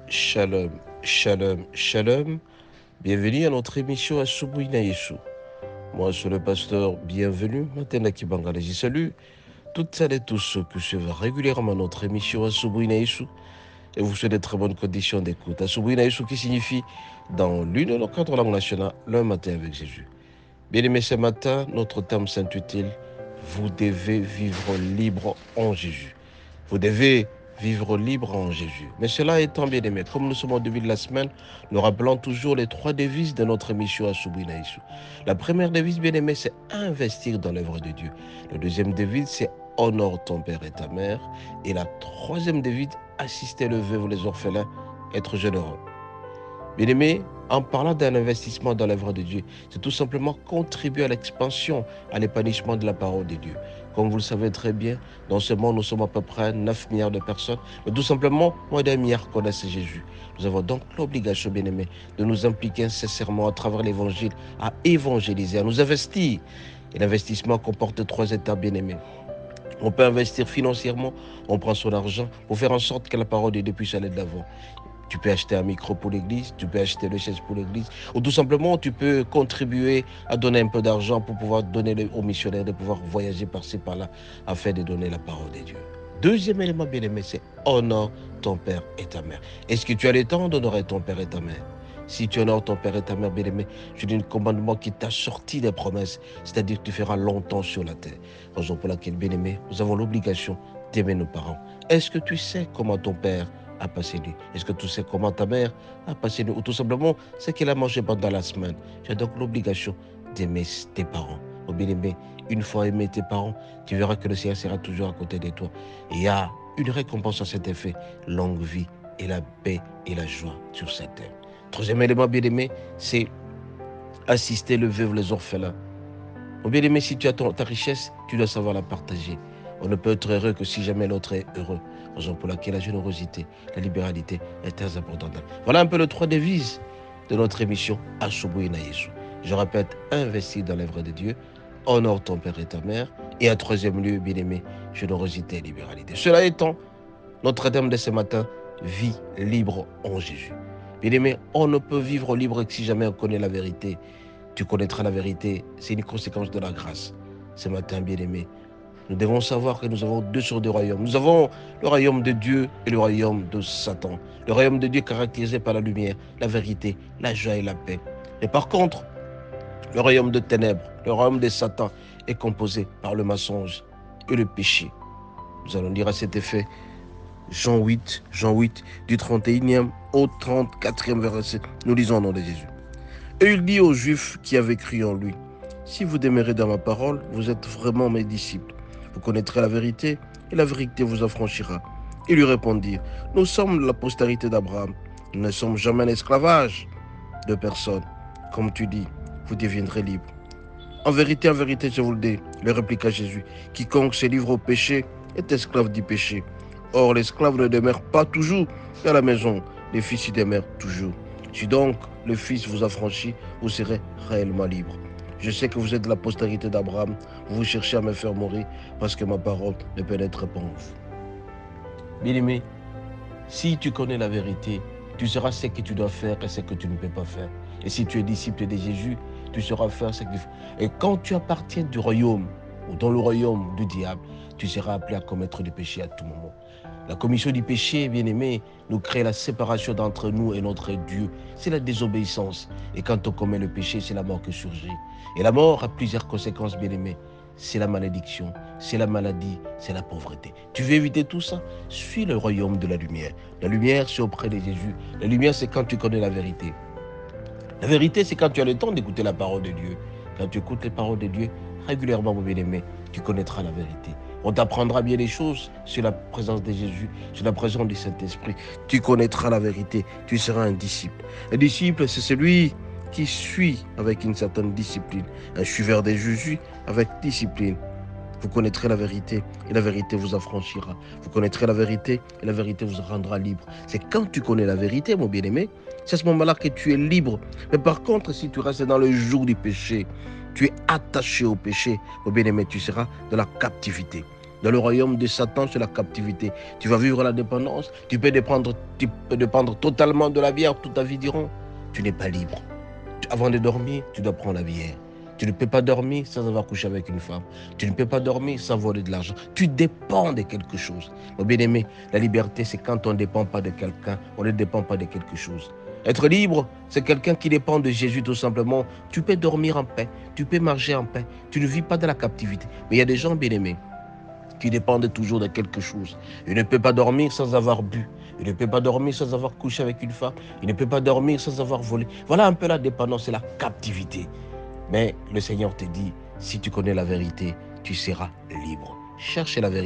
Shalom, shalom, shalom. Bienvenue à notre émission Asubuhi na Yesu. Moi, je suis le pasteur. Bienvenue. Maintenant, Kibangala, je salue toutes celles et tous ceux qui suivent régulièrement notre émission Asubuhi na Yesu. Et vous souhaitez de très bonnes conditions d'écoute. Asubuhi na Yesu qui signifie dans l'une de nos quatre langues nationales, le matin avec Jésus. Bien-aimés, ce matin, notre thème s'intitule Vous devez vivre libre en Jésus. Vous devez vivre libre en Jésus. Mais cela étant bien aimé, comme nous sommes au début de la semaine, nous rappelons toujours les trois devises de notre émission Asubuhi na Yesu. La première devise, bien aimé, c'est investir dans l'œuvre de Dieu. La deuxième devise, c'est honore ton père et ta mère. Et la troisième devise, assister le veuve, les orphelins, être généreux. Bien aimé, en parlant d'un investissement dans l'œuvre de Dieu, c'est tout simplement contribuer à l'expansion, à l'épanouissement de la parole de Dieu. Comme vous le savez très bien, dans ce monde, nous sommes à peu près 9 milliards de personnes, mais tout simplement, moins d'1 milliard connaissent Jésus. Nous avons donc l'obligation, bien aimé, de nous impliquer incessamment à travers l'évangile, à évangéliser, à nous investir. Et l'investissement comporte 3 étapes, bien aimé. On peut investir financièrement, on prend son argent pour faire en sorte que la parole de Dieu puisse aller de l'avant. Tu peux acheter un micro pour l'église, tu peux acheter le chaise pour l'église, ou tout simplement tu peux contribuer à donner un peu d'argent pour pouvoir donner aux missionnaires, de pouvoir voyager par-ci par-là, afin de donner la parole de Dieu. Deuxième élément bien aimé, c'est honore ton père et ta mère. Est-ce que tu as le temps d'honorer ton père et ta mère? Si tu honores ton père et ta mère, bien aimé, je dis un commandement qui t'a sorti des promesses, c'est-à-dire que tu feras longtemps sur la terre. Raison pour laquelle, bien aimé, nous avons l'obligation d'aimer nos parents. Est-ce que tu sais comment ton père a passé nuit? Est-ce que tu sais comment ta mère a passé nuit? Ou tout simplement ce qu'elle a mangé pendant la semaine? Tu as donc l'obligation d'aimer tes parents. Oh bien-aimé, une fois aimé tes parents, tu verras que le Seigneur sera toujours à côté de toi. Et il y a une récompense à cet effet, longue vie et la paix et la joie sur cette terre. Troisième élément, bien-aimé, c'est assister le veuve, les orphelins. Oh bien-aimé, si tu as ta richesse, tu dois savoir la partager. On ne peut être heureux que si jamais l'autre est heureux. Raison pour laquelle la générosité, la libéralité est très importante. Voilà un peu les 3 devises de notre émission Asubuhi na Yesu. Je répète, investir dans l'œuvre de Dieu, honore ton père et ta mère, et en troisième lieu, bien-aimé, générosité et libéralité. Cela étant, notre thème de ce matin, vie libre en Jésus. Bien-aimé, on ne peut vivre libre que si jamais on connaît la vérité. Tu connaîtras la vérité, c'est une conséquence de la grâce. Ce matin, bien-aimé, nous devons savoir que nous avons 2 sortes de royaumes. Nous avons le royaume de Dieu et le royaume de Satan. Le royaume de Dieu caractérisé par la lumière, la vérité, la joie et la paix. Et par contre, le royaume de ténèbres, le royaume de Satan est composé par le mensonge et le péché. Nous allons lire à cet effet Jean 8, du 31e au 34e verset. Nous lisons au nom de Jésus. Et il dit aux Juifs qui avaient cru en lui, si vous demeurez dans ma parole, vous êtes vraiment mes disciples. Vous connaîtrez la vérité, et la vérité vous affranchira. Ils lui répondirent, nous sommes la postérité d'Abraham. Nous ne sommes jamais en esclavage de personne. Comme tu dis, vous deviendrez libres. En vérité, je vous le dis, le répliqua Jésus, quiconque se livre au péché est esclave du péché. Or, l'esclave ne demeure pas toujours à la maison, les fils y demeurent toujours. Si donc le Fils vous affranchit, vous serez réellement libre. Je sais que vous êtes de la postérité d'Abraham, vous cherchez à me faire mourir parce que ma parole ne pénètre pas en vous. Bien-aimé, si tu connais la vérité, tu sauras ce que tu dois faire et ce que tu ne peux pas faire. Et si tu es disciple de Jésus, tu sauras faire ce qu'il faut. Et quand tu appartiens du royaume ou dans le royaume du diable, tu seras appelé à commettre du péché à tout moment. La commission du péché, bien-aimé, nous crée la séparation d'entre nous et notre Dieu. C'est la désobéissance. Et quand on commet le péché, c'est la mort qui surgit. Et la mort a plusieurs conséquences, bien-aimé. C'est la malédiction, c'est la maladie, c'est la pauvreté. Tu veux éviter tout ça? Suis le royaume de la lumière. La lumière, c'est auprès de Jésus. La lumière, c'est quand tu connais la vérité. La vérité, c'est quand tu as le temps d'écouter la parole de Dieu. Quand tu écoutes les paroles de Dieu, régulièrement, mon bien-aimé, tu connaîtras la vérité. On t'apprendra bien les choses sur la présence de Jésus, sur la présence du Saint-Esprit. Tu connaîtras la vérité, tu seras un disciple. Un disciple, c'est celui qui suit avec une certaine discipline. Un suiveur de Jésus avec discipline. Vous connaîtrez la vérité et la vérité vous affranchira. Vous connaîtrez la vérité et la vérité vous rendra libre. C'est quand tu connais la vérité, mon bien-aimé, c'est à ce moment-là que tu es libre. Mais par contre, si tu restes dans le joug du péché, tu es attaché au péché, mon bien-aimé, tu seras dans la captivité. Dans le royaume de Satan, c'est la captivité. Tu vas vivre la dépendance. Tu peux dépendre totalement de la bière toute ta vie durant. Tu n'es pas libre. Avant de dormir, tu dois prendre la bière. Tu ne peux pas dormir sans avoir couché avec une femme. Tu ne peux pas dormir sans voler de l'argent. Tu dépends de quelque chose. Mon bien-aimé, la liberté, c'est quand on ne dépend pas de quelqu'un, on ne dépend pas de quelque chose. Être libre, c'est quelqu'un qui dépend de Jésus tout simplement. Tu peux dormir en paix, tu peux marcher en paix. Tu ne vis pas de la captivité. Mais il y a des gens, bien-aimés, qui dépendent toujours de quelque chose. Il ne peut pas dormir sans avoir bu. Il ne peut pas dormir sans avoir couché avec une femme. Il ne peut pas dormir sans avoir volé. Voilà un peu la dépendance et la captivité. Mais le Seigneur te dit, si tu connais la vérité, tu seras libre. Cherchez la vérité.